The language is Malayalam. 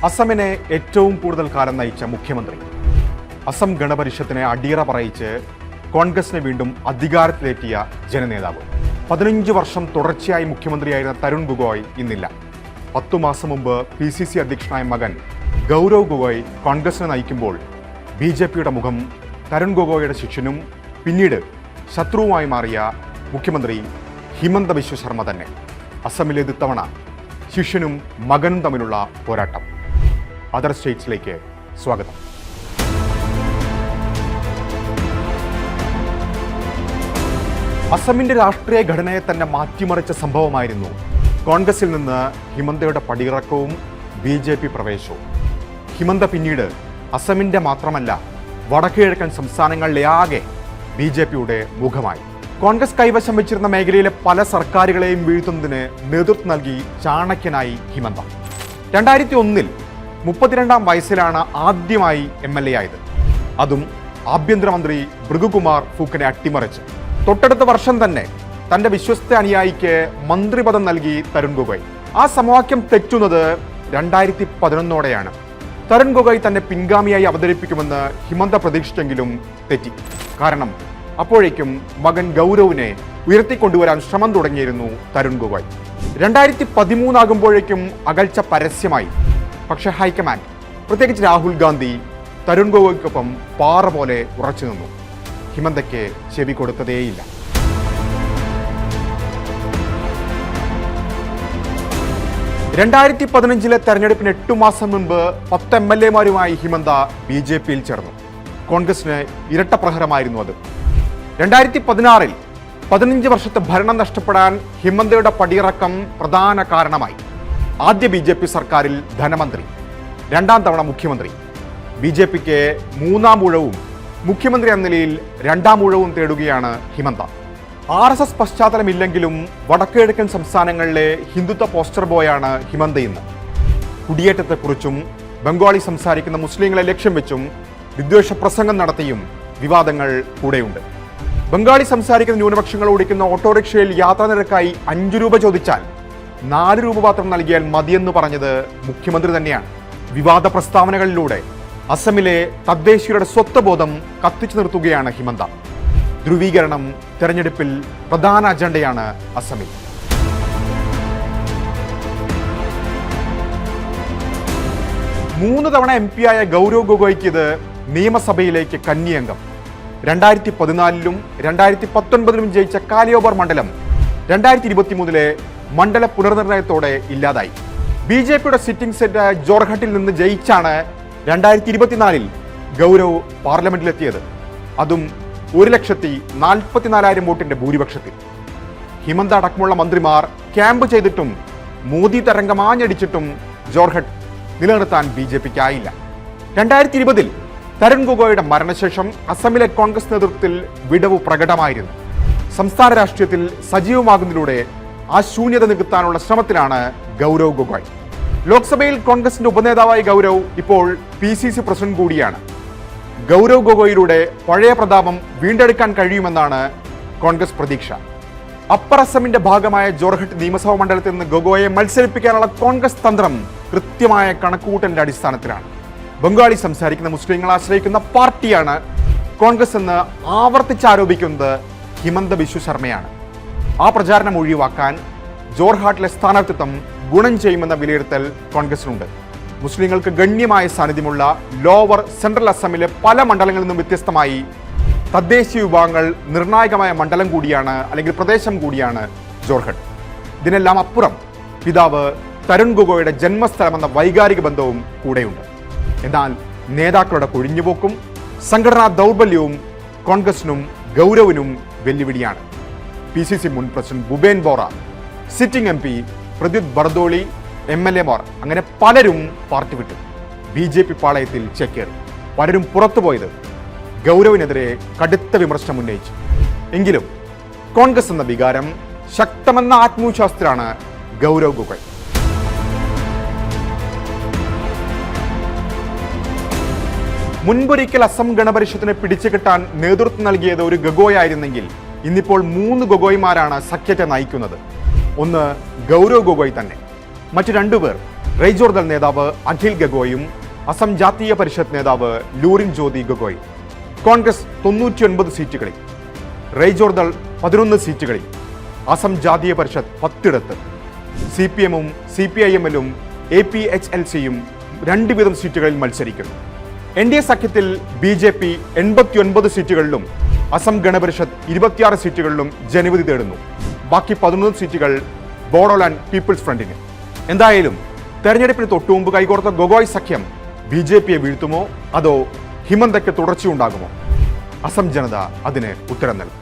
അസമിനെ ഏറ്റവും കൂടുതൽ കാലം നയിച്ച മുഖ്യമന്ത്രി. അസം ഗണപരിഷത്തിനെ അടിയറ പറയിച്ച് കോൺഗ്രസിനെ വീണ്ടും അധികാരത്തിലേറ്റിയ ജനനേതാവ്. 15 വർഷം തുടർച്ചയായി മുഖ്യമന്ത്രിയായിരുന്ന തരുൺ ഗൊഗോയ് ഇന്നില്ല. 10 മാസം മുമ്പ് PCC അധ്യക്ഷനായ മകൻ ഗൗരവ് ഗൊഗോയ് കോൺഗ്രസിനെ നയിക്കുമ്പോൾ BJPയുടെ മുഖം തരുൺ ഗൊഗോയുടെ ശിഷ്യനും പിന്നീട് ശത്രുവുമായി മാറിയ മുഖ്യമന്ത്രി ഹിമന്ത ബിശ്വ ശർമ്മ തന്നെ. അസമിലേത് ഇത്തവണ ശിഷ്യനും മകനും തമ്മിലുള്ള പോരാട്ടം. അതർ സ്റ്റേറ്റ്സിലേക്ക് സ്വാഗതം. അസമിന്റെ രാഷ്ട്രീയ ഘടനയെ തന്നെ മാറ്റിമറിച്ച സംഭവമായിരുന്നു കോൺഗ്രസിൽ നിന്ന് ഹിമന്തയുടെ പടിയിറക്കവും BJP പ്രവേശവും. ഹിമന്ത പിന്നീട് അസമിന്റെ മാത്രമല്ല വടക്കുകിഴക്കൻ സംസ്ഥാനങ്ങളിലാകെ BJPയുടെ മുഖമായി. കോൺഗ്രസ് കൈവശം വെച്ചിരുന്ന മേഖലയിലെ പല സർക്കാരുകളെയും വീഴ്ത്തുന്നതിന് നേതൃത്വം നൽകി ചാണക്യനായി ഹിമന്ത. 2001 32-ാം വയസ്സിലാണ് ആദ്യമായി MLA ആയത്. അതും ആഭ്യന്തരമന്ത്രി ഭൃഗുകുമാർ ഫൂക്കനെ അട്ടിമറിച്ച്. തൊട്ടടുത്ത വർഷം തന്നെ തന്റെ വിശ്വസ്ത അനുയായിക്ക് മന്ത്രിപദം നൽകി തരുൺ ഗൊഗോയ്. ആ സമവാക്യം തെറ്റുന്നത് 2011ഓടെയാണ്. തരുൺ ഗൊഗോയ് തന്നെ പിൻഗാമിയായി അവതരിപ്പിക്കുമെന്ന് ഹിമന്ത പ്രതീക്ഷിച്ചെങ്കിലും തെറ്റി. കാരണം അപ്പോഴേക്കും മകൻ ഗൗരവിനെ ഉയർത്തിക്കൊണ്ടുവരാൻ ശ്രമം തുടങ്ങിയിരുന്നു തരുൺ ഗൊഗോയ്. 2013 ആകുമ്പോഴേക്കും അകൽച്ച പരസ്യമായി. പക്ഷെ ഹൈക്കമാൻഡ്, പ്രത്യേകിച്ച് രാഹുൽ ഗാന്ധി, തരുൺ ഗൊഗോയ്ക്കൊപ്പം പാറ പോലെ ഉറച്ചു നിന്നു. ഹിമന്തയ്ക്ക് ചെവി കൊടുത്തതേയില്ല. രണ്ടായിരത്തി 2015 തെരഞ്ഞെടുപ്പിന് 8 മാസം മുൻപ് 10 MLA-മാരുമായി ഹിമന്ത BJPയിൽ ചേർന്നു. കോൺഗ്രസിന് ഇരട്ടപ്രഹരമായിരുന്നു അത്. 2016 15 വർഷത്തെ ഭരണം നഷ്ടപ്പെടാൻ ഹിമന്തയുടെ പടിയിറക്കം പ്രധാന കാരണമായി. ആദ്യ BJP സർക്കാരിൽ ധനമന്ത്രി, 2ാം തവണ മുഖ്യമന്ത്രി. BJPക്ക് 3ാം ഊഴവും മുഖ്യമന്ത്രി എന്ന നിലയിൽ 2ാം ഊഴവും തേടുകയാണ് ഹിമന്ത. RSS പശ്ചാത്തലമില്ലെങ്കിലും വടക്കുകിഴക്കൻ സംസ്ഥാനങ്ങളിലെ ഹിന്ദുത്വ പോസ്റ്റർ ബോയാണ് ഹിമന്ത ഇന്ന്. കുടിയേറ്റത്തെക്കുറിച്ചും ബംഗാളി സംസാരിക്കുന്ന മുസ്ലിങ്ങളെ ലക്ഷ്യം വെച്ചും വിദ്വേഷ പ്രസംഗം നടത്തിയും വിവാദങ്ങൾ കൂടെയുണ്ട്. ബംഗാളി സംസാരിക്കുന്ന ന്യൂനപക്ഷങ്ങൾ ഓടിക്കുന്ന ഓട്ടോറിക്ഷയിൽ യാത്രാ നിരക്കായി 5 രൂപ ചോദിച്ചാൽ 4 രൂപ മാത്രം നൽകിയാൽ മതിയെന്ന് പറഞ്ഞത് മുഖ്യമന്ത്രി തന്നെയാണ്. വിവാദ പ്രസ്താവനകളിലൂടെ അസമിലെ തദ്ദേശീയരുടെ സ്വത്വബോധം കത്തിച്ചു നിർത്തുകയാണ് ഹിമന്ത. ധ്രുവീകരണം തെരഞ്ഞെടുപ്പിൽ പ്രധാന അജണ്ടയാണ് അസമിൽ. മൂന്ന് തവണ MP ആയ ഗൗരവ് ഗൊഗോയ്ക്ക് ഇത് നിയമസഭയിലേക്ക് കന്നിയംഗം. 2014-ലും 2019-ലും ജയിച്ച കാലിയോബർ മണ്ഡലം 2023-ലെ മണ്ഡല പുനർനിർണയത്തോടെ ഇല്ലാതായി. BJPയുടെ സിറ്റിംഗ് സെറ്റ് ജോർഹട്ടിൽ നിന്ന് ജയിച്ചാണ് 2024-ൽ ഗൗരവ് പാർലമെന്റിലെത്തിയത്. അതും 1,44,000 വോട്ടിന്റെ ഭൂരിപക്ഷത്തിൽ. ഹിമന്ത അടക്കമുള്ള മന്ത്രിമാർ ക്യാമ്പ് ചെയ്തിട്ടും മോദി തരംഗമാഞ്ഞടിച്ചിട്ടും ജോർഹട്ട് നിലനിർത്താൻ BJPക്കായില്ല. 2020-ൽ തരുൺ ഗൊഗോയുടെ മരണശേഷം അസമിലെ കോൺഗ്രസ് നേതൃത്വത്തിൽ വിടവ് പ്രകടമായിരുന്നു. സംസ്ഥാന രാഷ്ട്രീയത്തിൽ സജീവമാകുന്നതിലൂടെ ആ ശൂന്യത നികത്താനുള്ള ശ്രമത്തിലാണ് ഗൗരവ് ഗൊഗോയ്. ലോക്സഭയിൽ കോൺഗ്രസിന്റെ ഉപനേതാവായ ഗൗരവ് ഇപ്പോൾ PCC പ്രസിഡന്റ് കൂടിയാണ്. ഗൗരവ് ഗൊഗോയിലൂടെ പഴയ പ്രതാപം വീണ്ടെടുക്കാൻ കഴിയുമെന്നാണ് കോൺഗ്രസ് പ്രതീക്ഷ. അപ്പർ അസമിന്റെ ഭാഗമായ ജോർഹട്ട് നിയമസഭാ മണ്ഡലത്തിൽ നിന്ന് ഗൊഗോയെ മത്സരിപ്പിക്കാനുള്ള കോൺഗ്രസ് തന്ത്രം കൃത്യമായ കണക്കുകൂട്ടലിന്റെ അടിസ്ഥാനത്തിലാണ്. ബംഗാളി സംസാരിക്കുന്ന മുസ്ലിങ്ങളെ ആശ്രയിക്കുന്ന പാർട്ടിയാണ് കോൺഗ്രസ് എന്ന് ആവർത്തിച്ചാരോപിക്കുന്നത് ഹിമന്ത ബിശ്വ ശർമ്മയാണ്. ആ പ്രചാരണം ഒഴിവാക്കാൻ ജോർഹാട്ടിലെ സ്ഥാനാർത്ഥിത്വം ഗുണം ചെയ്യുമെന്ന വിലയിരുത്തൽ കോൺഗ്രസിനുണ്ട്. മുസ്ലിങ്ങൾക്ക് ഗണ്യമായ സാന്നിധ്യമുള്ള ലോവർ സെൻട്രൽ അസമിലെ പല മണ്ഡലങ്ങളിൽ നിന്നും വ്യത്യസ്തമായി തദ്ദേശീയ വിഭാഗങ്ങൾ നിർണായകമായ മണ്ഡലം കൂടിയാണ്, അല്ലെങ്കിൽ പ്രദേശം കൂടിയാണ് ജോർഹട്ട്. ഇതിനെല്ലാം അപ്പുറം പിതാവ് തരുൺ ഗൊഗോയുടെ ജന്മസ്ഥലമെന്ന വൈകാരിക ബന്ധവും കൂടെയുണ്ട്. എന്നാൽ നേതാക്കളുടെ കൊഴിഞ്ഞുപോക്കും സംഘടനാ ദൗർബല്യവും കോൺഗ്രസിനും ഗൗരവിനും വെല്ലുവിളിയാണ്. PCC മുൻ president Bhupen Bora, sitting MP Pradyut Bordoloi, MLA-മാർ അങ്ങനെ പലരും പാർട്ടി വിട്ടു. BJP പാളയത്തിൽ ചേക്കേറി. പലരും പുറത്തുപോയത് ഗൗരവിനെതിരെ കടുത്ത വിമർശനം ഉന്നയിച്ചു. എങ്കിലും കോൺഗ്രസ് എന്ന വികാരം ശക്തമെന്ന ആത്മവിശ്വാസത്തിലാണ് ഗൗരവ് ഗൊഗോയ്. മുൻപൊരിക്കൽ അസം ഗണപരിഷത്തിനെ പിടിച്ചുകെട്ടാൻ നേതൃത്വം നൽകിയത് ഒരു ഗൊഗോയ് ആയിരുന്നെങ്കിൽ ഇന്നിപ്പോൾ 3 ഗൊഗോയ്മാരാണ് സഖ്യത്തെ നയിക്കുന്നത്. ഒന്ന് ഗൗരവ് ഗൊഗോയ് തന്നെ, മറ്റു 2 പേർ റെയ്ജോർദൾ നേതാവ് അഖിൽ ഗഗോയും അസം ജാതീയ പരിഷത്ത് നേതാവ് ലൂറിൻ ജ്യോതി ഗഗോയും. കോൺഗ്രസ് 99 സീറ്റുകളിൽ, റെയ്ജോർദൾ 11 സീറ്റുകളിൽ, അസം ജാതീയ പരിഷത്ത് 10 CPM-ഉം CPIM-ലും APHLC-യും 2 വീതം സീറ്റുകളിൽ മത്സരിക്കുന്നു. NDA സഖ്യത്തിൽ BJP 89 സീറ്റുകളിലും അസം ഗണപരിഷത്ത് 26 സീറ്റുകളിലും ജനവിധി തേടുന്നു. ബാക്കി 11 സീറ്റുകൾ ബോഡോലാൻഡ് പീപ്പിൾസ് ഫ്രണ്ടിന്. എന്തായാലും തെരഞ്ഞെടുപ്പിന് തൊട്ടുമുമ്പ് കൈകോർത്ത ഗൊഗോയ് സഖ്യം BJP-യെ വീഴ്ത്തുമോ അതോ ഹിമന്തയ്ക്ക് തുടർച്ചയുണ്ടാകുമോ? അസം ജനത അതിന് ഉത്തരം നൽകും.